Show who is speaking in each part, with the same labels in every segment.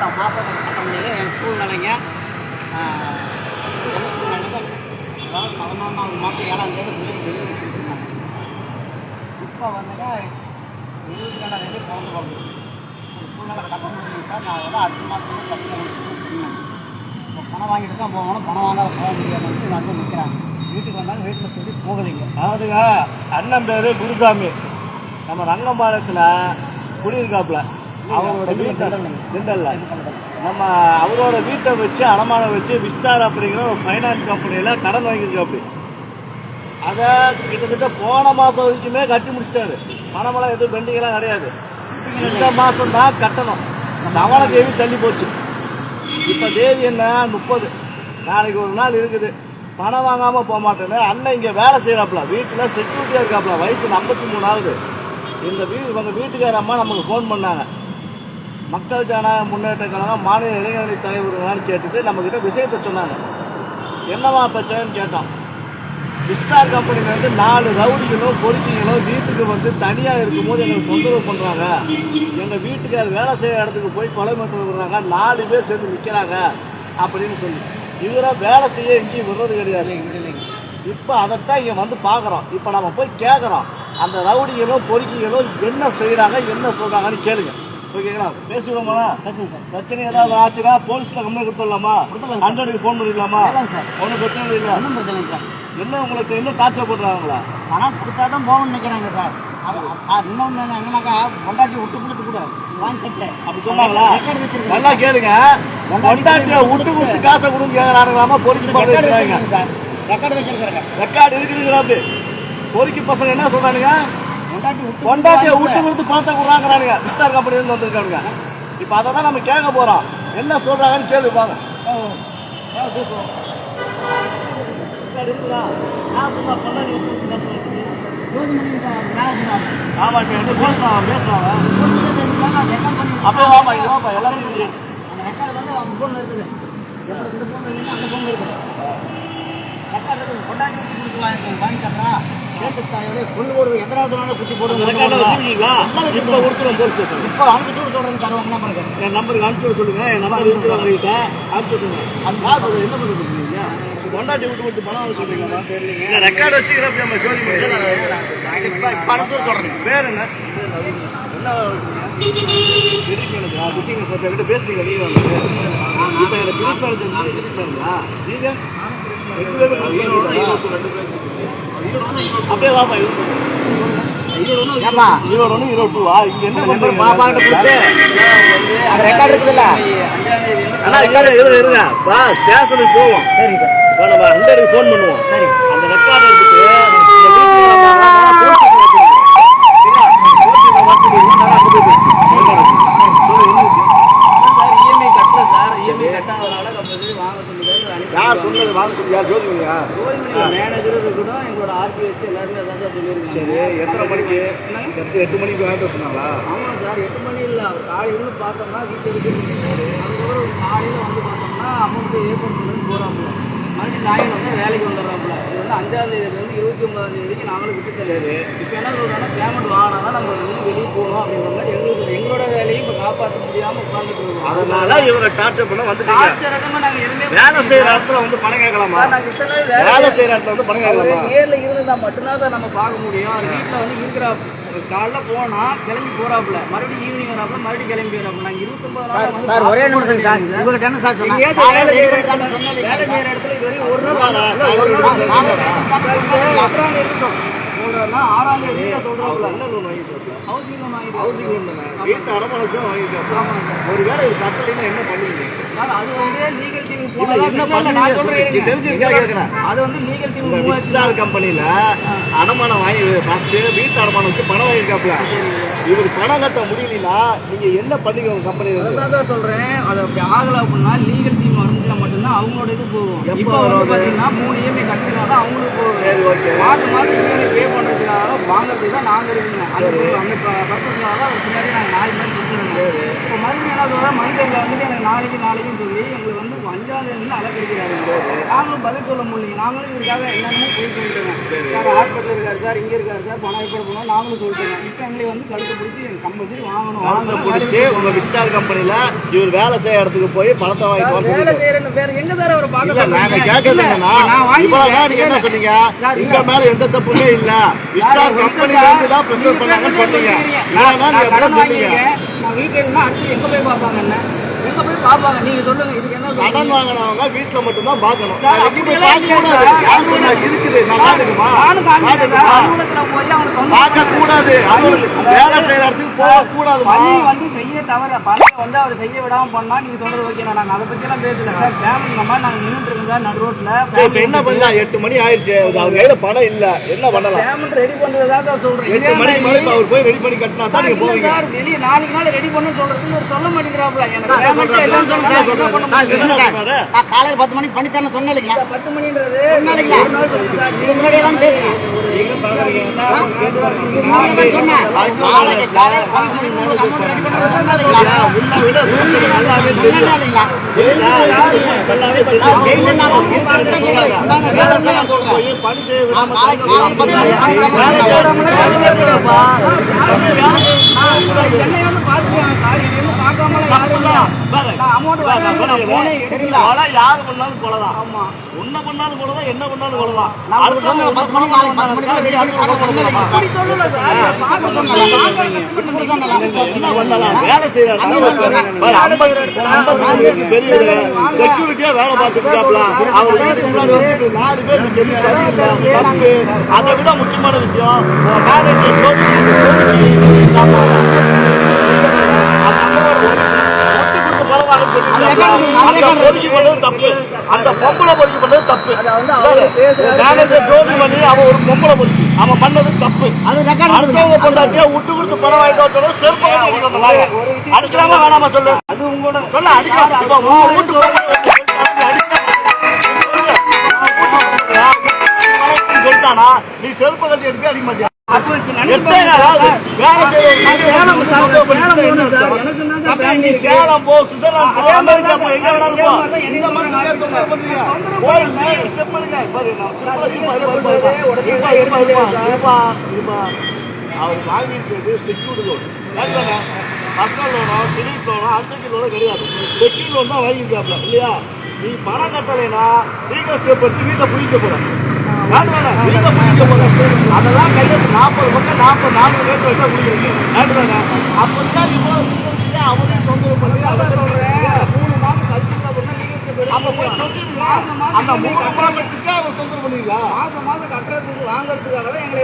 Speaker 1: இந்த மாதம் கட்ட முடியல. என் சூழ்நிலைங்க அதாவது 11ஆவது மாதம் 7ஆம் தேதி டெலிவரி கொடுத்துருந்தாங்க. இப்போ வந்துங்க 22ஆம் தேதி பிறந்து போகுது. ஒரு சூழ்நிலை கட்ட முடியும் சார். நான் வந்து அடுத்த மாதம் கட்டணும் சொன்னாங்க. இப்போ பணம் வாங்கிட்டு தான் போகணும், பணம் வாங்காத போக முடியாதுன்னு வந்து நிற்கிறாங்க. வீட்டுக்கு வந்தாலும் வீட்டில் சொல்லி போகலைங்க.
Speaker 2: அதாவதுங்க அண்ணன் பேர் குருசாமி, நம்ம ரங்கம்பாளையத்தில் குடியிருக்காப்புல. அவரோட வீட்டை திண்டல்ல நம்ம அவரோட வீட்டை வச்சு அடமானம் வச்சு விஸ்தார் அப்படிங்கிற ஒரு ஃபைனான்ஸ் கம்பெனியில் கடன் வாங்கியிருக்காப்படி. அதை கிட்டத்தட்ட போன மாதம் வரைக்குமே கட்டி முடிச்சிட்டாரு. பணமெல்லாம் எதுவும் பெண்டிங்கெல்லாம் கிடையாது. இந்த மாதம் தான் கட்டணும். தவண தேதி தள்ளி போச்சு. இப்போ தேதி என்ன 30, நாளைக்கு ஒரு நாள் இருக்குது. பணம் வாங்காமல் போக மாட்டேன்னு அண்ணன் இங்கே வேலை செய்கிறாப்புல, வீட்டில் செக்யூரிட்டியாக இருக்காப்புல. வயசு 53 ஆகுது. இந்த இவங்க வீட்டுக்கார அம்மா நமக்கு ஃபோன் பண்ணாங்க. மக்கள் ஜனநாயக முன்னேற்ற கழகம் மாநில இளைஞரணி தலைவர்களான்னு கேட்டுட்டு நம்மக்கிட்ட விஷயத்த சொன்னாங்க. என்னவா பிரச்சனைன்னு கேட்டோம். விஸ்தார் கம்பெனிலேருந்து 4 ரவுடிகளும் பொறுக்கிகளும் வீட்டுக்கு வந்து தனியாக இருக்கும்போது எங்களுக்கு தொந்தரவு பண்ணுறாங்க. எங்கள் வீட்டுக்கார் வேலை செய்கிற இடத்துக்கு போய் கொலை மட்டும் விடுறாங்க. 4 பேர் சேர்ந்து நிற்கிறாங்க அப்படின்னு சொல்லி இவரை வேலை செய்ய எங்கேயும் விடுறது கிடையாது. இப்போ அதைத்தான் இங்கே வந்து பார்க்குறோம். இப்போ நம்ம போய் கேட்குறோம், அந்த ரவுடிகளும் பொறுக்கிகளும் என்ன செய்கிறாங்க, என்ன சொல்கிறாங்கன்னு கேளுங்க. ஓகேங்களா? பேசுவோமா?
Speaker 1: பேசுங்க சார்.
Speaker 2: பிரச்சனை ஏதாவது ஆச்சுன்னா போலீஸில் கம்ப்ளைண்ட் கொடுத்துடலாமா? 100க்கு ஃபோன் பண்ணிடலாமா?
Speaker 1: சார்
Speaker 2: ஒன்றும் பிரச்சனை இல்லை.
Speaker 1: ஒன்றும் பிரச்சனை இல்லை சார்.
Speaker 2: என்ன உங்களுக்கு என்ன டார்ச்சர் பண்ணுறாங்களா?
Speaker 1: பணம் கொடுத்தா தான் போகணும்னு நினைக்கிறாங்க சார். இன்னொன்று என்னன்னாக்கா பொண்டாட்டி விட்டு கொடுத்து கூட வாங்கி கட்டேன்
Speaker 2: அப்படி சொன்னாங்களா? நல்லா கேளுங்க. பொண்டாட்டியை விட்டு கொடுத்து காசை கொடுங்க கேட்குறாங்களாமா? பொறுக்கி பேசுறாங்க
Speaker 1: சார். ரெக்கார்டு வச்சிருக்காங்க.
Speaker 2: ரெக்கார்டு இருக்குதுங்களா? அப்படி பொறுக்கி பசங்க என்ன சொல்றானுங்க? பொண்டாட்டியை விட்டு கொடுத்து பணத்தை கொடுறாங்கிறானுங்க. விஸ்தார் கம்பெனிலேருந்து வந்திருக்கானுங்க. இப்போ அதை தான் நம்ம கேட்க போகிறோம். என்ன சொல்கிறாங்கன்னு கேள்வி வாங்க. இருக்குதா? ஆமா, இப்போ என்ன பேசலாம் அப்போ ஆமா, இது வாப்பா எல்லாரும்
Speaker 1: ரெக்கார்டு வந்து அந்த ஃபோன் இருக்குது. இந்த ஃபோன் இல்லைன்னா அந்த ஃபோன் இருக்குது. ரெக்கார்டு இருக்குது. பொண்டாட்டி கொடுத்து வாங்கி தர்றா கேட்டுத்தாயோட கொண்டு போடுவோம். எத்தனாவது குட்டி போடுவோம்.
Speaker 2: ரெக்கார்டை வச்சுருக்கீங்களா? இப்போ கொடுத்துருவோம் போலீஸ் ஸ்டேஷன்.
Speaker 1: இப்போ அனுப்பிச்சு சொல்கிறேன் தருவாங்க. பண்ணுங்க
Speaker 2: என் நம்பருக்கு அனுப்பிச்சு விட சொல்லுங்க. என் நம்பர் இருக்குது அவங்ககிட்ட. அனுப்பிச்சு சொல்லுங்க. அந்த காசு என்ன பண்ணி கொடுக்குறீங்க? பொண்டாட்டி விட்டு பணம் வாங்க சொல்றீங்களா? தெரியல. ரெக்கார்டு வச்சுக்கிறப்ப நம்ம ஜோதி பணத்தை சொல்றேன். பேர் என்ன? எனக்கு பிசினஸ் என்கிட்ட பேசுறீங்க. நீங்க இப்போ எனக்கு பிரிப்பாங்களா? நீங்க அப்படியே வாப்பா. ஈரோடு 1 ஈரோடு 2 இங்க என்ன நம்பர் பாப்பா கிட்ட கொடுத்து
Speaker 1: அந்த ரெக்கார்டு இருக்குதுல்ல?
Speaker 2: அண்ணா இருங்க பா, ஸ்டேஷனுக்கு போவோம்.
Speaker 1: சரிங்க சார்.
Speaker 2: இப்போ நம்ம 100க்கு ஃபோன் பண்ணுவோம்.
Speaker 1: சரி.
Speaker 2: அந்த ரெக்கார்டு எடுத்துட்டு யார் சொன்னது வாங்க சொல்லி? யார் ஜோதிமணியா?
Speaker 3: மேனேஜரும் இருக்கட்டும், எங்களோட ஆர்பி வச்சு எல்லாருமே அதான் சார் சொல்லியிருக்காங்க.
Speaker 2: சரி, எத்தனை மணிக்கு? 8 மணிக்கு வாங்கிட்டு சொன்னாங்களா?
Speaker 3: ஆமாம் சார், 8 மணி இல்லை. அவர் காலையில் பார்த்தோம்னா வீட்டில் இருக்கு. அதுக்கப்புறம் காலையில் வந்து பார்த்தோம்னா அமௌண்ட்டு ஏற்பாடு பண்ணுன்னு போகிறாப்புல. மறுபடியும் ஞாயிறு வந்து வேலைக்கு வந்துடுறாப்புல. இது வந்து 5ஆம் தேதியிலேருந்து 29ஆம் தேதி வரைக்கும் நாங்களும் விட்டு சரி. இப்போ என்ன சொல்கிறாங்கன்னா பேமெண்ட் வாங்கினா தான் நம்ம வந்து வெளியே போகணும் அப்படின்ற மாதிரி எங்களோட வேலையும் இப்போ காப்பாற்ற முடியாமல் உட்காந்துட்டு இருக்கோம்.
Speaker 2: அதனால இவரை டார்ச்சர் பண்ண வந்துட்டீங்க.
Speaker 3: நாங்கள் எதுவுமே
Speaker 2: வேலை செய்யற இடத்துல வந்து பணம் கேட்கலாமா? வேலை செய்யற இடத்துல வந்து பணம் கேட்கலாமா?
Speaker 3: நேரில் இருந்தா மட்டும்தான் சார் நம்ம பார்க்க முடியும். அது வீட்டில் வந்து இருக்கிற காலைல போனா கிளம்பி போறாப்புல, மறுபடியும் ஈவினிங் வராப்புல, மறுபடியும் கிளம்பி வராப்புல. நாங்கள் 29 நாள்
Speaker 1: சார் ஒரே நிமிஷம் சார். இவங்க என்ன சார் சொன்னாங்க?
Speaker 3: வேலை செய்யற இடத்துல இது வரைக்கும் ஒரு நாள் அப்புறம் இருக்கட்டும் சொல்றேன்னா 6ஆம் தேதி சொல்றாப்புல. ஹவுசிங் லோன் வாங்கிட்டு
Speaker 2: வீட்டு அடமானத்தை வாங்கிட்டு ஒரு வேலை கட்டலைன்னா என்ன பண்ணுவீங்க?
Speaker 3: அது வந்து லீகல் டீம் அது வந்து லீகல் டீம்
Speaker 2: விஸ்தார் கம்பெனியில அடமானம் வாங்கி வச்சு வீட்டு அடமானம் வச்சு பணம் வாங்கியிருக்காப்புல. இவரு பணம் கட்ட முடியலன்னா நீங்க என்ன பண்ணீங்க உங்க கம்பெனி?
Speaker 3: அதான் சொல்றேன். அது அப்படி ஆகல அப்படின்னா லீகல் டீம் வருதுல மட்டும்தான் அவங்களோட இது போகும். இப்போ வந்து பாத்தீங்கன்னா 3 இஎம்ஐ கட்டினா தான் அவங்களுக்கு போகும்.
Speaker 2: சரி, ஓகே.
Speaker 3: மாதம் இஎம்ஐ பே பண்றதுக்காக வாங்குறதுக்கு தான் நாங்க இருக்கீங்க. அந்த பர்பஸ்னால தான் பின்னாடி நாங்கள் 4 மணி கொடுத்துருங்க. இப்போ மறுபடியும் என்ன சொல்றேன், மந்தையில் வந்துட்டு எனக்கு நாளைக்குன்னு சொல்லி எங்களுக்கு வந்து 5ஆம் தேதி அலக்கடிக்கிறாரு. நாங்களும் பதில் சொல்ல முடியல. நாங்களும் இதுக்காக என்னென்னமோ போய் சொல்லிட்டோங்க. சார் ஹாஸ்பிட்டல் இருக்காரு சார், இங்கே இருக்காரு சார், பணம் ஏற்பாடு பண்ணோம் நாங்களும் சொல்லிட்டோங்க. இப்போ எங்களை வந்து கழுத்து பிடிச்சி கம்பல்சரி வாங்கணும்
Speaker 2: பிடிச்சி உங்க விஸ்டார் கம்பெனில இவர் வேலை செய்ய இடத்துக்கு போய் பணத்தை வாங்கிட்டு
Speaker 3: வேலை செய்யற பேர் எங்க சார் அவர் பார்க்க
Speaker 2: நாங்க கேட்கறது என்னன்னா நீங்க என்ன சொன்னீங்க இங்க மேல எந்த தப்புமே இல்ல விஸ்டார் கம்பெனில இருந்து தான் பிரஷர் பண்ணாங்கன்னு சொன்னீங்க.
Speaker 3: நான் வீட்டுல இருந்தா அடுத்து எங்க போய் பார்ப்பாங்க என்ன எங்க போய் பார்ப்பாங்க நீங்க சொல்லுங்க. இதுக்கு என்ன
Speaker 2: கடன் வாங்கினவங்க வீட்டுல மட்டும் தான் பார்க்கணும். பார்க்க கூடாது, வேலை செய்யற இடத்துக்கு போக கூடாது.
Speaker 3: வந்து செய்ய தவிர பணம் வந்து அவர் செய்ய விடாம பண்ணா நீங்க சொல்றது ஓகே. நாங்க அதை பத்தி எல்லாம் பேசல சார். ஃபேமிலி இந்த மாதிரி நாங்க நின்றுட்டு இருக்கோம் சார் நடு ரோட்ல.
Speaker 2: என்ன பண்ணலாம்? 8 மணி ஆயிடுச்சு, அவர் கையில பணம் இல்ல, என்ன பண்ணலாம்?
Speaker 3: பேமெண்ட் ரெடி பண்றதா சார் சொல்றேன்.
Speaker 2: 8 மணிக்கு மேல அவர் போய் ரெடி பண்ணி கட்டினா தான் நீங்க போவீங்க
Speaker 3: சார். வெளியே நாளைக்கு நாள் ரெடி பண்ணு சொல்றதுக்கு ஒரு சொல்ல மாட்டேங்கிறாப்ல. எனக்கு
Speaker 1: நான் காலையில 10 மணிக்கு பண்ணி தரேன் சொன்னேன் இல்லைங்களா?
Speaker 3: 10 மணின்றது
Speaker 1: முன்னாடியே வந்து பேசுறேன்.
Speaker 2: யாரு பண்ணாலும் கொலைதான், உன்ன பண்ணாலும் கொலைதான், என்ன பண்ணாலும் கொலைதான். வேலை செய்யற செக்யூரிட்டியா வேலை பார்த்துட்டு அவர் வீட்டுக்கு முன்னாடி 4 பேர். அதை விட முக்கியமான விஷயம் அந்த பொம்பளை பொறுக்கி பண்ணது தப்பு. ஜோதி பண்ணி அவன் ஒரு பொம்பளை பொறுக்கி அவன் பண்ணது தப்பு. அடுத்தவங்க பொண்டாட்டியா விட்டு கொடுத்து பணம் வாங்கிட்டு செருப்பு அடிக்கலாமா வேணாமா சொல்லு சொல்ல அடிக்கலாம். சொல்லிட்டானா நீ செருப்பு கட்டி எடுக்க அடிக்க மாட்டியா? சேலம் போ, சுவிட்சர்லாந்து போ, அமெரிக்கா போ, எங்க வேணாலும் போ. இந்த மாதிரி அவர் வாங்கிட்டு செக்யூரிட்டி லோன் பர்சனல் லோனோ கிரெடிட் லோனோ அன்செக்யூர்ட் லோனோ கிடையாது. செக்யூரிட்டி லோன் தான் வாங்கியிருக்காப்ல இல்லையா? நீ பணம் கட்டலைன்னா லீகல் ஸ்டெப் எடுத்து வீட்டை புரிக்க போற அதெல்லாம் கையெழுத்து 40 பக்கம் 44 ரேட் வச்சா முடியும். அப்படிதான் அவரையும் தொந்தரவு பண்ணி அப்ப போய் அந்த 3 மாசத்துக்கு அவர் தொந்தரவு பண்ணிங்களா?
Speaker 3: மாசம் கட்டுறதுக்கு வாங்கறதுக்காக எங்களை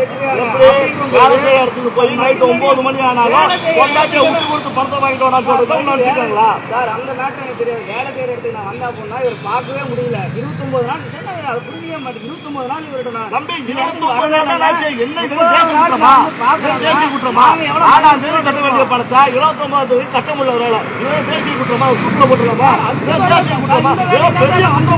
Speaker 2: வேலை செய்ய இடத்துக்கு போய் நைட்டு 9 மணி ஆனாலும் கொண்டாட்டியை விட்டு கொடுத்து பணத்தை வாங்கிட்டு வரா சொல்றது வச்சுக்காங்களா
Speaker 3: சார்? அந்த நாட்டு எனக்கு தெரியாது. வேலை செய்யற இடத்துக்கு நான் வந்தா போனா இவர் பார்க்கவே முடியல. 29 நாள் அது புரியவே மாட்டேங்குது. 29 நாள் இவர்கிட்ட நான்
Speaker 2: நம்பி 29 நாள் ஆச்சு. என்ன பேசி குற்றமா? 4ஆம் தேதி கட்ட வேண்டிய பணத்தை 29ஆம் தேதி கட்ட முடியல. ஒருவேளை இதே பேசி குற்றமா? சூப்பர போட்டுருக்கோமா? பேசி குற்றமா? பெரிய குற்றம்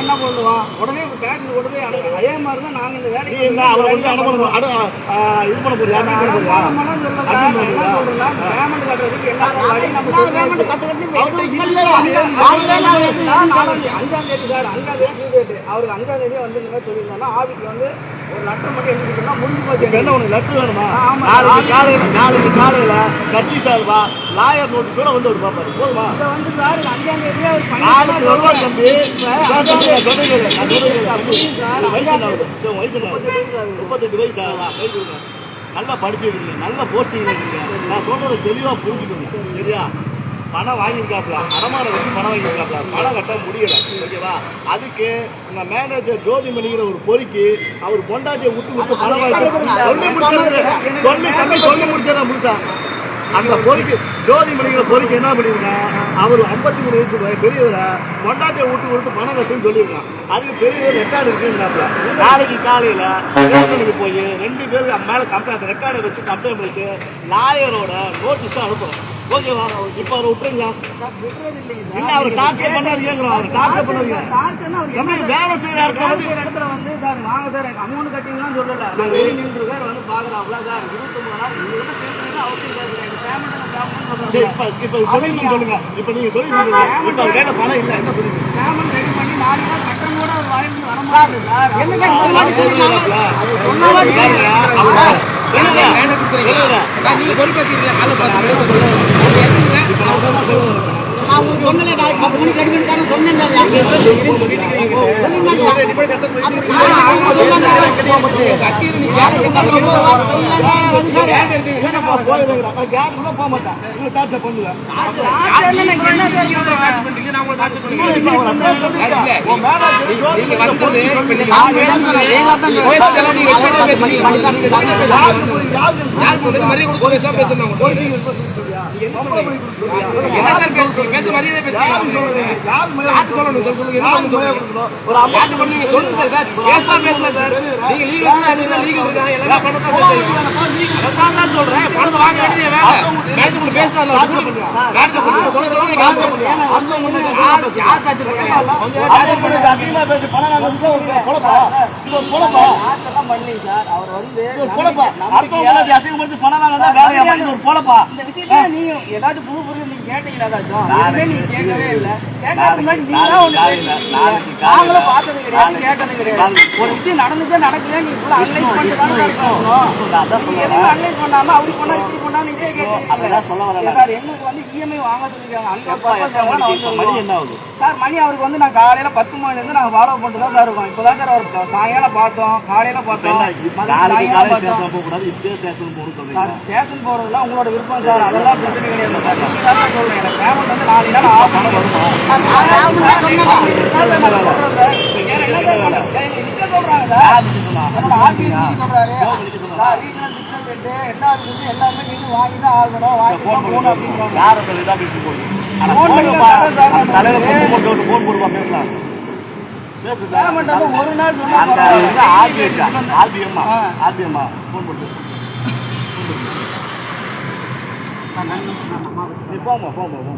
Speaker 3: என்ன பண்ணுவோம்? உடனே பேசி உடனே அதே மாதிரி தான் நாங்க இந்த வேலைக்கு
Speaker 2: இது பண்ண போறியா?
Speaker 3: பேமெண்ட் கட்டுறதுக்கு என்ன 5ஆம் தேதி சார். 5ஆம் தேதி அவருக்கு 5ஆம் தேதி வந்து இந்த மாதிரி சொல்லியிருந்தோம்னா ஆஃபீஸ்ல வந்து ஒரு லெட்டர் மட்டும் எழுதிக்கிட்டோம்னா முடிஞ்சு போச்சு.
Speaker 2: என்ன உனக்கு லெட்டர் வேணுமா? நாளைக்கு காலையில கட்சி சார்பா லாயர் நோட்டீஸோட வந்து ஒரு பாப்பாரு போதுமா?
Speaker 3: வந்து சார் 5ஆம் தேதி அவர்
Speaker 2: நாளைக்கு வருவா தம்பி. வயசு 38 வயசு ஆகலாம். நல்லா படிச்சுடுங்க, நல்லா போஸ்டிங் இருக்குங்க. நான் சொல்றதை தெளிவா புரிஞ்சுக்கணும் சரியா? பணம் வாங்கியிருக்காப்ல, அடமானம் வச்சு பணம் வாங்கியிருக்காப்ல, பணம் கட்ட முடியல ஓகேவா? அதுக்கு உங்க மேனேஜர் ஜோதிமணிங்கிற ஒரு பொறுக்கி அவர் பொண்டாட்டியை விட்டு பணம் வாங்கி சொல்லி முடிச்சதா முழுசா அந்த பொறுக்கு ஜோதிமணிங்கிற பொறுக்கு என்ன பண்ணிருங்க? அவர் 53 வயசு பெரியவரை பொண்டாட்டியை விட்டு கொடுத்து பணம் கட்டுன்னு சொல்லியிருக்கான். அதுக்கு பெரியவர் ரெக்கார்டு இருக்குங்கிறாப்ல. நாளைக்கு காலையில ஸ்டேஷனுக்கு போய் 2 பேருக்கு மேல கம்ப்ளைண்ட் ரெக்கார்டை வச்சு கம்ப்ளைண்ட் பண்ணிட்டு லாயரோட நோட்டீஸும் அனுப்புறோம் ஓகேவா? இப்ப அவர் விட்டுருங்களா? இல்ல அவர் டார்ச்சர் பண்ணாது கேட்கிறோம். அவர் டார்ச்சர் பண்ணாதீங்க. வேலை செய்யற இடத்துல
Speaker 3: வந்து சார் வாங்க சார் எனக்கு அமௌண்ட் கட்டிங்கலாம் சொல்லல. நின்று வந்து பாக்குறாப்ல சார் 29 நாள்
Speaker 2: சரி இப்போ சொல்யூஷன் சொல்லுங்க. இப்போ நீங்க சொல்யூஷன் சொல்லுங்க. இப்போ அவர் கையில பணம் இல்லை, என்ன சொல்லுங்க?
Speaker 3: பேமெண்ட் ரெடி பண்ணி 4 நாள் கட்டம் கூட அவர் வாங்கிட்டு வர மாட்டாரு சார்.
Speaker 1: என்னங்க இந்த மாதிரி சொல்லிருக்காங்க? சொன்ன மாதிரி
Speaker 3: நீங்க பொறுப்பேற்றீங்க காலை
Speaker 1: நான் உங்களுக்கு சொன்னேன், நாளைக்கு 10 மணிக்கு ரெடி பண்ணி தரேன் சொன்னேன்.
Speaker 2: போக மாட்டேன், டார்ச்சர் பண்ணுவேன்.
Speaker 3: ஒரு அமௌண்ட் பண்ணி சொல்லுங்க சார். பேசலாம் பேசலாம் சார். நீங்க லீகல் லீகல் எல்லாம் பண்ணதான் சொல்றேன். பணத்தை வாங்க வேண்டியது வேலை. மேனேஜர் கூட பேசலாம். யார் காய்ச்சிருக்காங்க?
Speaker 2: அதிகமா பேசி பணம் வாங்குறதுக்கு ஒரு பொழப்பா? இது ஒரு பொழப்பா?
Speaker 3: பண்ணலீங்க சார். அவர் வந்து
Speaker 2: அடுத்தவங்க அசிங்கப்படுத்தி பணம் வாங்க வேலையா? இது ஒரு பொழப்பா?
Speaker 3: இந்த விஷயத்துல நீங்க ஏதாச்சும் புது நீங்க கேட்டீங்களா? ஏதாச்சும் நீங்க கேட்கவே இல்லை. கேட்கறதுக்கு முன்னாடி நீங்க ஒண்ணு நாங்களும் பார்த்தது கிடையாது, கேட்டது கிடையாது. ஒரு விஷயம் நடந்துச்சா நடக்குதா நீங்க ஃபுல்லா அனலைஸ் பண்ணிட்டு தானே எதுவும் அனலைஸ் பண்ணாம அப்படி பண்ணா இப்படி பண்ணா நீங்க கேட்கறீங்க சார். எங்களுக்கு வந்து இஎம்ஐ வாங்க சொல்லிருக்காங்க. அந்த சார் மணி அவருக்கு வந்து நான் காலையில 10 மணிலேருந்து நாங்கள் ஃபாலோ பண்ணிட்டு தான் சார் இருக்கோம். இப்போதான் சார் அவர் சாயங்காலம் பார்த்தோம், காலையில பார்த்தோம். சார் ஸ்டேஷன் போறதுலாம் உங்களோட விருப்பம் சார், அதெல்லாம் பிரச்சனை கிடையாது சார். நீங்க தான் சொல்றேன், எனக்கு பேமெண்ட் வந்து 4 நாள் ஆஃப் பண்ண வருமா? சொல்றாங்க சார், என்னோட ஆர்பிஎஸ் சொல்றாரு சார், ரீஜனல் பிசினஸ் ஹெட் எல்லாருமே நீங்க வாங்கி தான் ஆகணும், வாங்கி தான் போகணும் அப்படின்றாங்க. ஒரு நாள் சொன்னா
Speaker 2: போமா போமா போமா.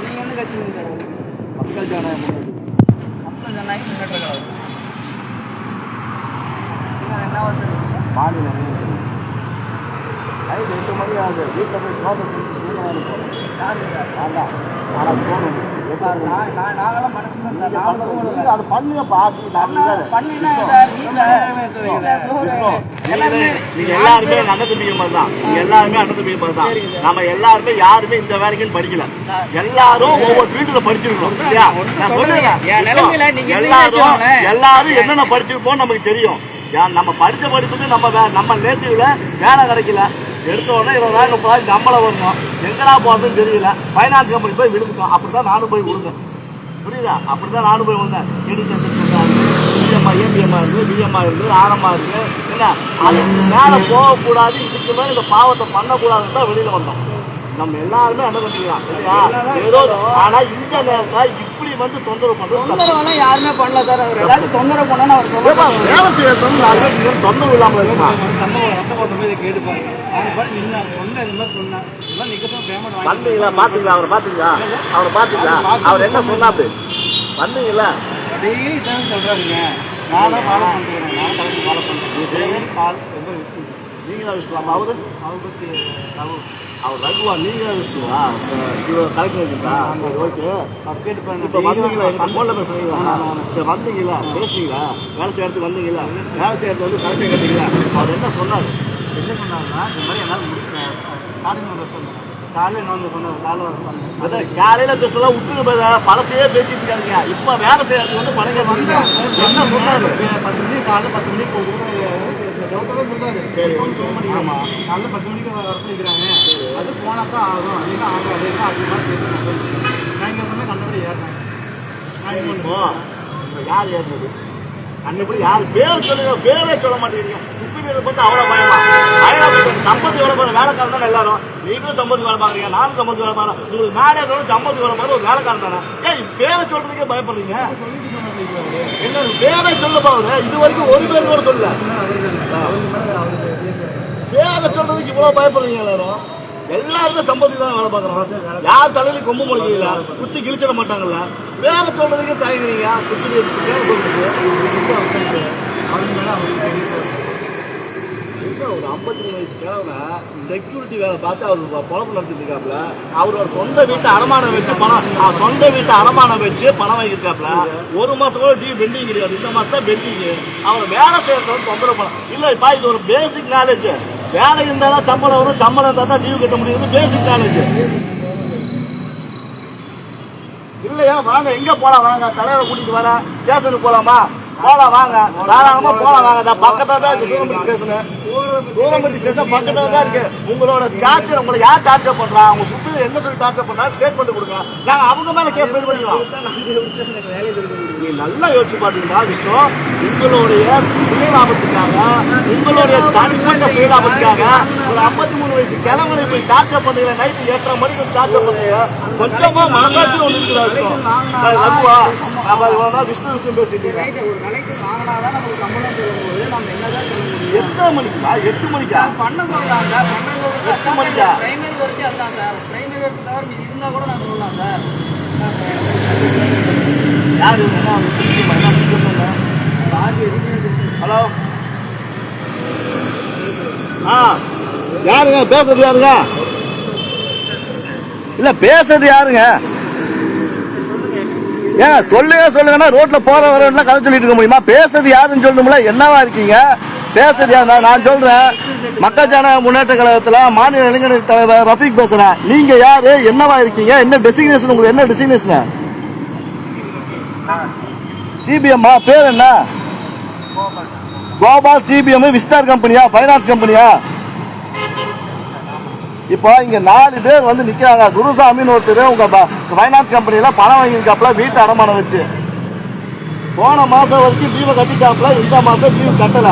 Speaker 3: நீங்க எந்த கட்சி சார்?
Speaker 2: மக்கள் ஜனநாயகம்
Speaker 3: மக்கள் ஜனநாயக முன்னேற்ற கழகம். என்ன வந்து
Speaker 2: மாநில 8 மணி ஆகுது. வீட்டில் போய்
Speaker 3: நாங்களாம் மனசு
Speaker 2: அது பண்ணுங்கப்பா.
Speaker 3: பண்ணினா
Speaker 2: நீங்க எல்லாருமே அண்ணன் தம்பிங்க மாதிரி தான். நீங்க எல்லாருமே அண்ணன் தம்பிங்க மாதிரி தான். நம்ம எல்லாருமே யாருமே இந்த வேலைக்குன்னு படிக்கல. எல்லாரும் ஒவ்வொரு ஃபீல்டுல படிச்சிருக்கோம் இல்லையா? நான் சொல்லுங்க, எல்லாரும் என்னென்ன படிச்சிருப்போம் நமக்கு தெரியும். நம்ம படித்த படிப்புக்கு நம்ம நேட்டிவ்ல வேலை கிடைக்கல. எடுத்த உடனே 20,000 30,000 சம்பளம் வரணும். எங்கடா போகிறதுன்னு தெரியல. ஃபைனான்ஸ் கம்பெனி போய் விழுந்துட்டோம். அப்படி தான் நானும் போய் விழுந்தேன். புரியுதா? அப்படி தான் நானும் போய் விழுந்தேன். எடிட்டேஷன் பிஎம்ஐ ஏபிஎம்மா இருக்குது, பிஎம்மா இருக்குது, ஆரம்பமாக இருக்குது. என்ன அது மேலே போகக்கூடாது, இதுக்கு மேலே இந்த பாவத்தை பண்ணக்கூடாதுன்னு தான் வெளியில் வந்தோம். நம்ம எல்லாருமே அண்ணன் பண்ணிக்கலாம் இல்லையா? ஏதோ ஆனால் இந்த நேரத்தில் இப்படி வந்து தொந்தரவு பண்ணுறது
Speaker 3: யாருமே பண்ணல சார். அவர் ஏதாச்சும் தொந்தரவு பண்ணா அவர் சொல்லுவாங்க.
Speaker 2: வேலை செய்யறது வந்து 4 பேர் தொந்தரவு இல்லாமல் இருக்குமா? வந்தீங்களா? பாத்தீங்களா? அவரை பாத்தீங்களா? அவர் என்ன சொன்னாரு? வந்தீங்களா?
Speaker 1: டெய்லி தான் சொல்றாருங்க. நானும் ஃபாலோ பண்ணுறேன். நான் கலந்து ஃபாலோ பண்ணுறேன்.
Speaker 2: நீங்க தான் விஷ்ணுவாமா? அவரு அவர் ரகுவா. நீங்க தான் விஷ்ணுவா? கலெக்டர் வச்சுருந்தா? சரி, ஓகே.
Speaker 1: சப்ஸ்கிரைப் பண்ண
Speaker 2: இப்போ வந்தீங்களா? ஃபோனில் பேசுறீங்களா? சரி, வந்தீங்களா? பேசுனீங்களா? வேலை செய்யறதுக்கு வந்தீங்களா? வேலை செய்யறது வந்து கலெக்டர் கேட்டீங்களா? அவர் என்ன சொன்னார்?
Speaker 1: என்ன சொன்னாங்கன்னா, இந்த மாதிரி எல்லாம் ஸ்டார்டிங் சொன்னாங்க. காலையில் இன்னொன்று சொன்னாங்க.
Speaker 2: அதான் காலையில் பேசலாம் விட்டுட்டு பழசையே பேசிட்டு இருக்காங்க. இப்போ வேலை செய்யறதுக்கு வந்து பணம் கேட்பாங்க. என்ன சொன்னார்?
Speaker 1: 10 மணிக்கு காலையில் 10 மணிக்கு
Speaker 2: சரி,
Speaker 1: ஆமாம், காலைல 10 மணிக்கு வர சொல்லிக்கிறாங்க. அது போனால் தான் ஆகும். அப்படின்னா ஆகும். அப்படின்னா அதிகமாக பேசுகிறேன். நான் இங்கே வந்து கண்டபடி ஏறினேன்.
Speaker 2: இப்போ யார் ஏறினது? அன்னைக்கு யார் பேர் சொல்லுங்க? பேரே சொல்ல மாட்டேங்கிறீங்க. சுப்பீரியர் பார்த்து அவ்வளோ பயமா? சம்பத்து வேலை பார்க்குற வேலைக்காரன் தானே எல்லாரும். நீங்களும் சம்பத்து வேலை பார்க்குறீங்க, நானும் சம்பத்து வேலை பார்க்குறேன். உங்களுக்கு மேலே இருக்கிறவங்க சம்பத்து வேலை பார்க்குற ஒரு வேலைக்காரன் தானே. ஏன் பேரை சொல்றதுக்கே பயப்படுறீங்க? என்ன பேரை சொல்ல பாருங்க. இது வரைக்கும் ஒரு பேர் கூட சொல்லல. பேரை சொல்றதுக்கு இவ்வளோ பயப்படுறீங்க எல்லாரும். எல்லாருமே சம்பளத்துக்கு தான் வேலை பார்க்குறோம். யார் தலையில கொம்பு முளைக்கல, குத்தி கிழிச்சிட மாட்டாங்கல்ல. வேலை சொல்றதுக்கே தயங்குறீங்க. குத்தி வேலை சொல்றது ஒரு 53 வயசு கிழவனை செக்யூரிட்டி வேலை பார்த்து அவர் பொழப்பு நடத்திட்டு இருக்காப்புல. அவரோட சொந்த வீட்டை அடமானம் வச்சு பணம் வாங்கியிருக்காப்புல. ஒரு மாசம் கூட டியூ பெண்டிங் கிடையாது. இந்த மாசம் தான் பெண்டிங். அவர் வேலை செய்யறது தொந்தரவு பண்ண இல்லைப்பா. இது ஒரு பேசிக் நாலேஜ். வேலை இருந்தால் தான் சம்பளம் வரும், சம்பளம் இருந்தால் தான் டியூ கட்ட முடியுது. பேசிக் நாலேஜ் இல்லையா? வாங்க, எங்க போலாம் வாங்க. தலைவரை கூட்டிட்டு வர ஸ்டேஷனுக்கு போலாமா? போலாம் வாங்க, தாராளமா போலாம் வாங்க. பக்கத்துல தான் இருக்கு சூரம்பட்டி ஸ்டேஷன். சூரம்பட்டி ஸ்டேஷன் பக்கத்துல தான் இருக்கு. உங்களோட டார்ச்சர், உங்களை யார் டார்ச்சர் பண்றா, உங்க சுத்தி என்ன சொல்லி டார்ச்சர் பண்றா ஸ்டேட்மெண்ட் கொடுங்க. நாங்க அவங்க மேல கேஸ் ஃபைல் பண்ணிக்கலாம். நீ நல்லா யோசிச்சு பாத்தீங்கன்னா விஷ்ணு, உங்களுடைய சுயலாபத்துக்காக, உங்களுடைய தனிப்பட்ட சுயலாபத்துக்காக ஒரு 53 வயசு கிழவனை போய் டார்ச்சர் பண்றீங்க. நைட்டு 8:30 மணிக்கு டார்ச்சர் பண்றீங்க. கொஞ்சமா மனசாட்சி ஒன்று இருக்குதா விஷ்ணு? ரகுவா, நம்ம விஷ்ணு விஷயம் பேசிட்டு எத்தனை மணிக்குமா? 8 மணிக்கா? 8 மணிக்கா? யாரு? ஹலோ, யாருங்க பேசுறது? யாருங்க? இல்ல பேசுறது யாருங்க? ஏன் சொல்லுங்கன்னா ரோட்ல போற வரலாம் கதை சொல்லிட்டு இருக்க முடியுமா? பேசுறது யாருன்னு சொல்லணும்ல. என்னவா இருக்கீங்க? பேசுறது யாரு? நான் சொல்றேன், மக்கள் ஜன முன்னேற்ற கழகத்துல மாநில இளைஞர் தலைவர் ரஃபீக் பேசுறேன். நீங்க யாரு? என்னவா இருக்கீங்க? என்ன டெசிக்னேஷன் உங்களுக்கு? என்ன டெசிக்னேஷன்? சிபிஎம்மா? பேர் என்ன? கோபால். சிபிஎம் விஸ்தார் கம்பெனியா? பைனான்ஸ் கம்பெனியா? இப்போ இங்க 4 பேர் வந்து நிக்கிறாங்க. குருசாமின்னு ஒருத்தர் உங்க பைனான்ஸ் கம்பெனியில பணம் வாங்கியிருக்காப்புல, வீட்டு அடமானம் வச்சு. போன மாசம் வரைக்கும் டியூவை கட்டிட்டாப்புல, இந்த மாசம் டியூ கட்டல.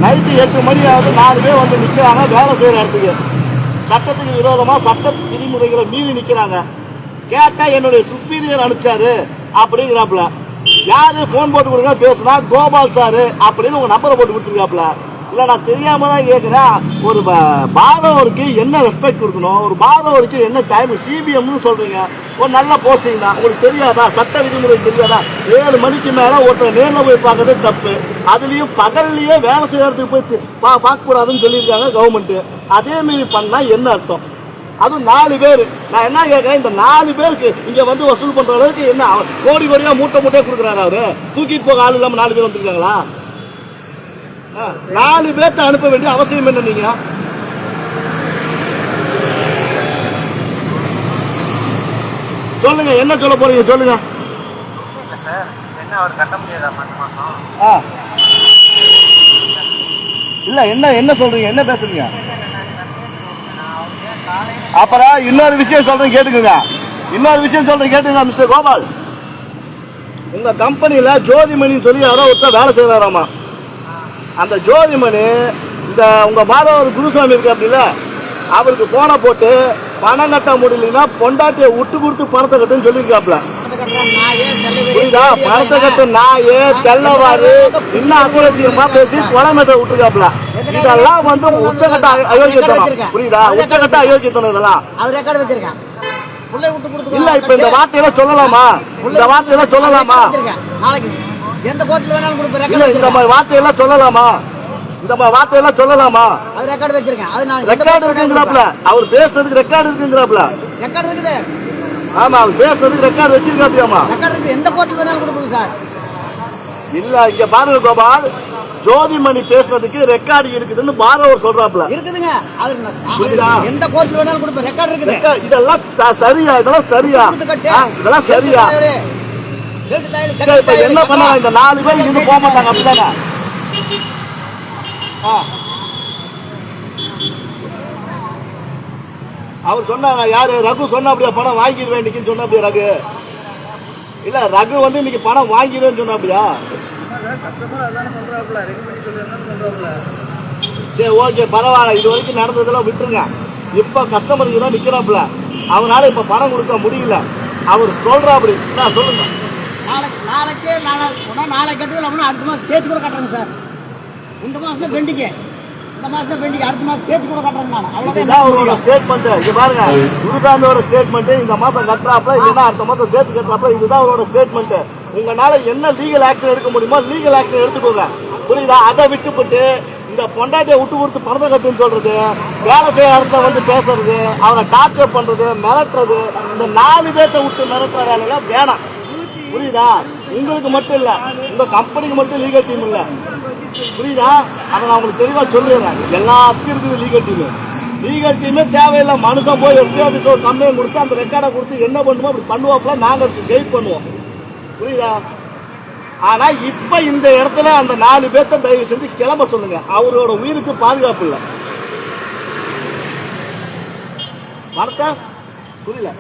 Speaker 2: நைட்டு 8 மணி ஆகுது. 4 பேர் வந்து நிக்கிறாங்க வேலை செய்யற இடத்துக்கு. சட்டத்துக்கு விரோதமா சட்ட விதிமுறைகளை மீறி நிக்கிறாங்க. கேட்டா என்னுடைய சுப்பீரியர் அனுப்பிச்சாரு அப்படிங்கிறாப்புல. யாரு? போன் போட்டு கொடுங்க பேசுனா கோபால் சாரு அப்படின்னு உங்க நம்பரை போட்டு கொடுத்துருக்காப்புல. இல்ல நான் தெரியாம தான் கேட்கிறேன். ஒரு பாதவருக்கு என்ன ரெஸ்பெக்ட் கொடுக்கணும்? ஒரு பாதவருக்கு என்ன டைம்? சிபிஎம்னு சொல்றீங்க, ஒரு நல்ல போஸ்டிங் தான். உங்களுக்கு தெரியாதா? சட்ட விதிமுறை தெரியாதா? 7 மணிக்கு மேல ஒருத்தர் நேரில் போய் பார்க்கறது தப்பு. அதுலயும் பகல்லையே வேலை செய்யறதுக்கு போய் பார்க்க கூடாதுன்னு சொல்லியிருக்காங்க கவர்மெண்ட். அதே மாரி பண்ணா என்ன அர்த்தம்? அதுவும் 4 பேர். நான் என்ன கேட்கிறேன், இந்த 4 பேருக்கு இங்க வந்து வசூல் பண்ற அளவுக்கு என்ன கோடி கோடியா மூட்டை கொடுக்குறாரு அவரு? தூக்கிட்டு போக ஆள் இல்லாம 4 பேர் வந்துருக்காங்களா? 4 பேர்த்த அனுப்ப வேண்டிய அவசியம் என்ன? நீங்க சொல்லுங்க, என்ன சொல்ல போறீங்க? சொல்லுங்க. இல்ல என்ன சொல்றீங்க? என்ன பேசுறீங்க? அப்புறம் இன்னொரு விஷயம் சொல்றேன் கேட்டுக்குங்க. மிஸ்டர் கோபால், உங்க கம்பெனியில ஜோதிமணின்னு சொல்லி யாரோ ஒருத்தர் வேலை செய்யறாராமா. அந்த ஜோதிமணி இந்த உங்க மாதவர் குருசாமி இருக்கு அப்படில, அவருக்கு போன போட்டு பணம் கட்ட முடியலன்னா பொண்டாட்டியை விட்டு கொடுத்து பணத்தை கட்டுன்னு சொல்லியிருக்காப்ல. புரியுதா? பணத்தை கட்டு நாயே தெல்லவாரு இன்னும் அக்குலட்சியமா பேசி கொலைமேட்டை விட்டுருக்காப்ல. இதெல்லாம் வந்து உச்சகட்ட அயோக்கியத்தனம். புரியுதா? உச்சகட்ட அயோக்கியத்தனம் இதெல்லாம். இல்ல இப்ப இந்த வார்த்தையெல்லாம் சொல்லலாமா? இந்த வார்த்தையெல்லாம் சொல்லலாமா?
Speaker 1: எந்த கோர்ட்ல வேணாலும் கொடுப்பேன்.
Speaker 2: இல்ல இந்த மாதிரி வார்த்தையெல்லாம் சொல்லலாமா?
Speaker 1: அது ரெக்கார்ட் வச்சிருக்கேன். அது நான்
Speaker 2: ரெக்கார்ட் இருக்குங்கறாப்ல. அவர் பேசுறதுக்கு ரெக்கார்ட் இருக்குங்கறாப்ல.
Speaker 1: ரெக்கார்ட் இருக்குது.
Speaker 2: ஆமா, அவர் பேசுறதுக்கு ரெக்கார்ட் வச்சிருக்காப்லையாமா?
Speaker 1: ரெக்கார்ட் இருக்கு. எந்த கோர்ட்ல வேணாலும் கொடுப்பேன் சார்.
Speaker 2: இல்ல இங்க பாருங்க கோபால், ஜோதிமணி பேசுறதுக்கு ரெக்கார்டு இருக்குதுன்னு பாரவர் சொல்றாப்ல.
Speaker 1: இருக்குதுங்க. அது எந்த கோர்ட்ல வேணாலும் கொடுப்பேன். ரெக்கார்ட் இருக்குது.
Speaker 2: இதெல்லாம் சரியா? இதெல்லாம் சரியா? இதெல்லாம் சரியா? சரி, இப்ப என்ன பண்ணலாம்? இந்த 4 பேர் இங்க போக மாட்டாங்க அப்படிதானே? அவர் சொன்னாங்க, யாரு? ரகு சொன்ன அப்படியா பணம் வாங்கிடுவேன் இன்னைக்கு சொன்ன அப்படியா ரகு? இல்ல ரகு வந்து இன்னைக்கு பணம் வாங்கிடுவேன்னு சொன்ன அப்படியா? சரி, ஓகே, பரவாயில்ல. இது வரைக்கும் நடந்ததெல்லாம் விட்டுருங்க. இப்ப கஸ்டமருக்கு தான் நிக்கிறாப்புல. அவனால இப்ப பணம் கொடுக்க முடியல. அவர் சொல்றா அப்படி. நான் சொல்லுங்க.
Speaker 1: நாளைக்கு கட்டுவோம். அடுத்த மாதம் சேர்த்து கூட கட்டுறேங்க சார். இந்த மாதம் தான் பெண்டிங்க. இந்த மாதம் பெண்டிங், அடுத்த மாதம் சேர்த்து கூட கட்டுறேன் நான்.
Speaker 2: இதுதான் அவரோட ஸ்டேட்மெண்ட். இங்க பாருங்க, குருசாமியோட ஸ்டேட்மெண்ட். இந்த மாசம் கட்டுறாப்ல, இல்லைன்னா அடுத்த மாசம் சேர்த்து கட்டுறாப்ல. இதுதான் அவரோட ஸ்டேட்மெண்ட். உங்களால என்ன லீகல் ஆக்ஷன் எடுக்க முடியுமோ லீகல் ஆக்ஷன் எடுத்துக்கோங்க. புரியுதா? அதை விட்டுப்பட்டு இந்த பொண்டாட்டியை விட்டு கொடுத்து பணத்தை கட்டுன்னு சொல்றது, வேலை செய்ய இடத்துல வந்து பேசுறது, அவனை டார்ச்சர் பண்றது, மிரட்டுறது, இந்த 4 பேர்த்த விட்டு மிரட்டுற வேலையெல்லாம் வேணாம். புரியுதா? உங்களுக்கு மட்டும் இல்ல, உங்க கம்பெனிக்கு மட்டும் லீகல் டீம் இல்ல. புரியுதா? அதை நான் உங்களுக்கு தெளிவா சொல்லிடுறேன். எல்லாத்துக்கும் இருக்குது லீகல் டீம். லீகல் டீமே தேவையில்லை. மனுஷன் போய் எஸ்பி ஆஃபீஸில் ஒரு கம்ப்ளைண்ட் கொடுத்து அந்த ரெக்கார்டை கொடுத்து என்ன பண்ணுமோ அப்படி பண்ணுவாப்புல, நாங்கள் அதுக்கு கைட் பண்ணுவோம். புரியுதா? ஆனா இப்ப இந்த இடத்துல அந்த 4 பேர்த்த தயவு செஞ்சு கிளம்ப சொல்லுங்க. அவரோட உயிருக்கு பாதுகாப்பு இல்லை. வணக்கா புரியல.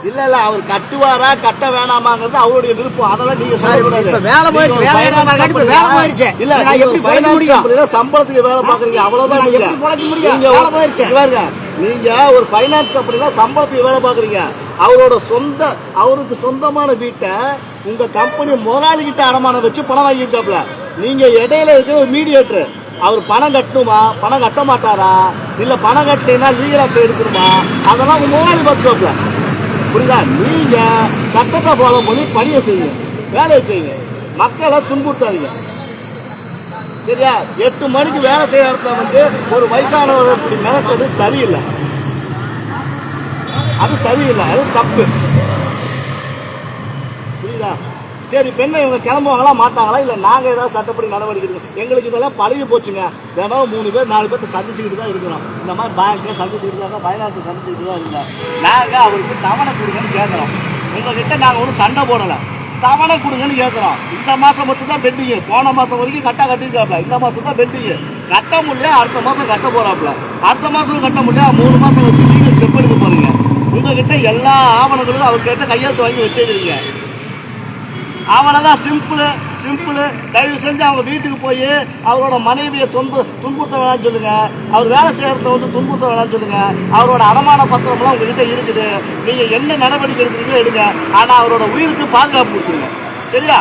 Speaker 2: இல்ல இல்ல, அவர் கட்டுவாரா கட்ட வேணாமாங்கிறது அவருடைய விருப்பம். அதெல்லாம் நீங்க சொல்லக்கூடாது.
Speaker 1: வேலை போயிடுச்சு, வேலை போயிடுச்சு.
Speaker 2: இல்ல, நான் எப்படி பொழைக்க முடியும்? சம்பளத்துக்கு வேலை பாக்குறீங்க, அவ்வளவுதான். நீங்க ஒரு பைனான்ஸ் கம்பெனில சம்பளத்துக்கு வேலை பாக்குறீங்க. அவருக்கு சொந்தமான வீட்டை உங்க கம்பெனி முதலாளி கிட்ட அடமானம் வச்சு பணம் வாங்கிட்டாப்ல. நீங்க இடையில இருக்கிற ஒரு மீடியேட்டர். அவர் பணம் கட்டணுமா, பணம் கட்ட மாட்டாரா, இல்ல பணம் கட்டினா லீகல் ஆக்ஷன் எடுக்கணுமா, அதெல்லாம் உங்க முதலாளி பார்த்துப்பாப்ல. புரியுதா? நீங்க சட்டத்தை ஃபாலோ பண்ணி பணியை செய்யுங்க, வேலையை செய்யுங்க, மக்களை துன்புறுத்தாதீங்க. சரியா? 8 மணிக்கு வேலை செய்யற இடத்துல வந்து ஒரு வயசானவர் இப்படி மிரட்டுறது சரியில்லை. அது சரியில்லை, அது தப்பு. புரியுதா? சரி, பெண்ணை இவங்க கிளம்புவாங்களா மாட்டாங்களா, இல்லை நாங்கள் ஏதாவது சட்டப்படி நடவடிக்கை எடுக்கணும். எங்களுக்கு இதெல்லாம் பழகி போச்சுங்க. தினம் 3 பேர் 4 பேர்த்த சந்திச்சுக்கிட்டு தான் இருக்கிறோம். இந்த மாதிரி பேங்க்கை சந்திச்சுக்கிட்டு தான், ஃபைனான்ஸை சந்திச்சுக்கிட்டு தான் இருக்கோம். நாங்கள் அவருக்கு தவணை கொடுங்கன்னு கேட்குறோம். உங்ககிட்ட நாங்கள் ஒன்றும் சண்டை போடலை, தவணை கொடுங்கன்னு கேட்குறோம். இந்த மாதம் மட்டும் தான் பெண்டிங்கு. போன மாதம் வரைக்கும் கட்டிருக்காப்ல. இந்த மாதம் தான் பெண்டிங்கு. கட்ட முடியல, அடுத்த மாதம் கட்ட போகிறாப்புல. அடுத்த மாதம் கட்ட முடியல, 3 மாதம் வச்சு நீங்கள் செக் எடுக்க போகிறீங்க. உங்ககிட்ட எல்லா ஆவணங்களும் அவர்கிட்ட கையெழுத்து வாங்கி வச்சுக்கிறீங்க. அவ்வளோதான், சிம்பிள். தயவு செஞ்சு அவங்க வீட்டுக்கு போய் அவரோட மனைவியை துன்புறுத்த வேணாம்னு சொல்லுங்க. அவர் வேலை செய்யறத வந்து துன்புறுத்த வேணாம்னு சொல்லுங்க. அவரோட அடமான பத்திரம்லாம் உங்ககிட்ட இருக்குது. நீங்க என்ன நடவடிக்கை எடுக்கிறீங்களோ எடுங்க. ஆனா அவரோட உயிருக்கு பாதுகாப்பு கொடுத்துருங்க. சரியா?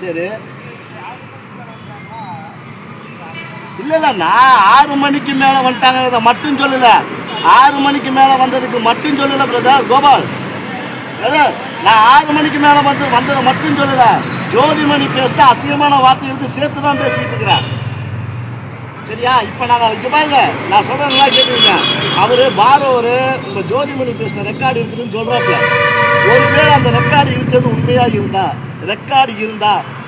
Speaker 2: சரி. இல்ல, நான் 6 மணிக்கு மேல வந்துட்டாங்க மட்டும் சொல்லல. 6 மணிக்கு மேல வந்ததுக்கு மட்டும் சொல்லல பிரதர் கோபால். நான் 6 மணிக்கு மேல வந்ததை மட்டும் சொல்லல. ஜோதிமணி பேசிட்டு அசிங்கமான வார்த்தைகளுக்கு சேர்த்து தான் பேசிட்டு இருக்கிறேன். சரியா? இப்ப நாங்க இங்க பாருங்க, நான் சொல்றேன்னா கேட்டுருங்க. அவரு பாரோரு உங்க ஜோதிமணி பேசின ரெக்கார்டு இருக்குதுன்னு சொல்றாப்ல. ஒருவேளை அந்த ரெக்கார்டு இருக்கிறது உண்மையா இருந்தா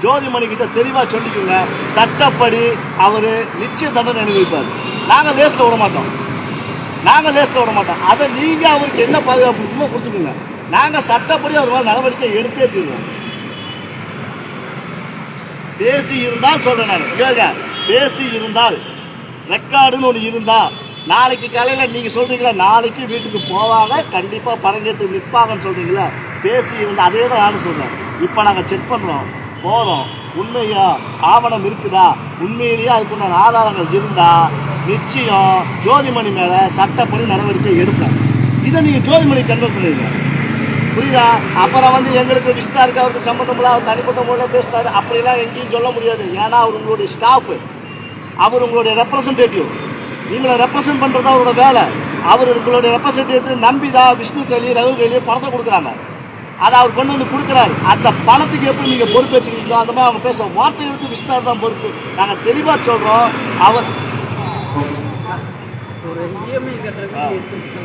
Speaker 2: ஜோதிமணி கிட்ட தெளிவா சொல்லிக்கோங்க. சட்டப்படி அவரு நிச்சய தண்டனை அனுபவிப்பார். நாங்க லேஸ்ல விட மாட்டோம். அதை நீங்க அவருக்கு என்ன பாதுகாப்பு இருக்குமோ கொடுத்துக்கோங்க. நாங்க சட்டப்படி அவர் மேல நடவடிக்கை எடுத்தே தீர்வோம். பேசி இருந்தால் சொல்றேன் நான். பேசி இருந்தால் ரெக்கார்டுன்னு ஒன்று இருந்தா நாளைக்கு காலையில் நீங்கள் சொல்றீங்களா, நாளைக்கு வீட்டுக்கு போவாங்க, கண்டிப்பாக பரங்கேற்று நிற்பாங்கன்னு சொல்றீங்களா. பேசி இருந்தால் அதே தான் நானும் சொல்றேன். இப்போ நாங்கள் செக் பண்ணுறோம், போகிறோம், உண்மையா ஆவணம் இருக்குதா, உண்மையிலேயே அதுக்குண்டான ஆதாரங்கள் இருந்தா நிச்சயம் ஜோதிமணி மேலே சட்டப்படி நடவடிக்கை எடுப்பேன். இதை நீங்கள் ஜோதிமணி கன்வெர்ட் பண்ணிடுங்க. புரியுதா? அப்புறம் வந்து எங்களுக்கு விஸ்தாருக்கு அவருக்கு சம்மந்தமில்ல, அவர் தனிப்பட்ட முறையில் பேசினாரு அப்படிலாம் எங்கேயும் சொல்ல முடியாது. ஏன்னா அவர் உங்களுடைய ஸ்டாஃப், அவர் உங்களுடைய ரெப்ரசன்டேட்டிவ். நீங்களை ரெப்ரசன்ட் பண்ணுறது அவரோட வேலை. அவர் உங்களுடைய ரெப்ரசன்டேட்டிவ் நம்பிதான் விஷ்ணு கையிலேயே ரகு கையிலேயே பணத்தை கொடுக்குறாங்க. அதை அவர் கொண்டு வந்து கொடுக்குறாரு. அந்த பணத்துக்கு எப்படி நீங்கள் பொறுப்பேற்றுக்கிறீங்களோ அந்த மாதிரி அவங்க பேச வார்த்தைகளுக்கு விஸ்தார் தான் பொறுப்பு. நாங்கள் தெளிவாக சொல்கிறோம். அவர்
Speaker 3: ஒரு இஎம்ஐ கட்டுறதுக்கு